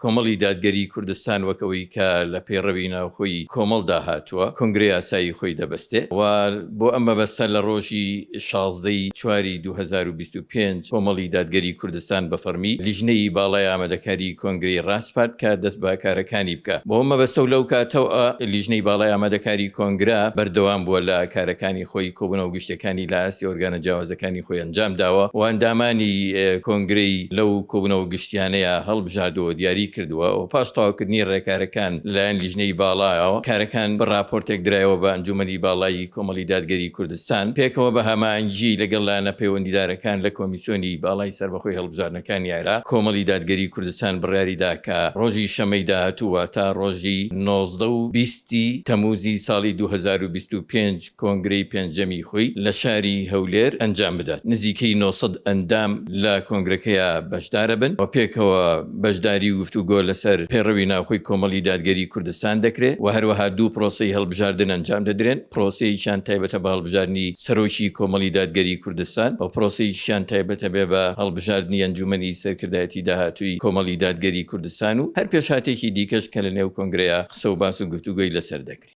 کۆمەڵی دادگەری کوردستان وەکەوەی کە لە پێڕەوی ناوخۆی کۆمەڵدا هاتووە کۆنگرێ یاسایی خۆی دەبەستێ و بۆ ئەم مەبەستە لە ڕۆژی 16 چواری 2025 کۆمەڵی دادگەری کوردستان بە فەرمی لیژنەی باڵای ئامادەکاری کۆنگرێ ڕاستپات کە دەست بە کارەکانی بکە بۆ مەبەستە و لەو کاتەوە لیژنەی باڵای ئامادەکاری کۆنگرا بەردەوام بووە لە کارەکانی خۆی کۆبوونەوە گشتەکانی لە ئاسی ئۆرگانە جیاوازەکانی خۆی ئەنجام داوە و ئەندامانی کۆنگرەی لەو کۆبوونەوە گشتیانەیە هەڵبژاردەوە دیاری کردووە و پاش تەواوکردنی ڕێکارەکان لەلایەن لیژنەی باڵایەوە کارەکان بە راپۆرتێک درایەوە بە ئەنجومەنی باڵایی کۆمەڵی دادگەری کوردستان پێکەوە بە هەماهەنگی لەگەڵ لایەنە پەیوەندیدارەکان لە کۆمیسیۆنی باڵای سەربەخۆی هەڵبژاردنەکانی عێراق کۆمەڵی دادگەری کوردستان بڕیاریدا کە ڕۆژی شەمەی داهاتووە تا ڕۆژی 19 و 20 تەموزی ساڵی 2025 کۆنگرەی پێنجەمی خۆی لە شاری هەولێر ئەنجام بدات. نزیکەی 900 ئەندام لە کۆنگرەکەیە بەشدارە بن و پێکەوە بەشداری گفتوگۆ لەسەر پێڕەوی ناوخۆی کۆمەڵی دادگەری کوردستان دەکرێت و هەروەها دوو پرۆسەی هەڵبژاردن ئەنجام دەدرێن پرۆسەیەکیان تایبەتە بە هەڵبژاردننی سەرۆکی کۆمەڵی دادگەری کوردستان و پرۆسەیەکیان تایبەتە بێ بە هەڵبژاردننی ئەنجومەنی سەرکردایەتی داهاتووی کۆمەڵی دادگەری کوردستان و هەر پێشهاتێکی دیکەش کە لە نێو کۆنگرەیە قسە و باس و گفتوگۆی لەسەر دەکرێت.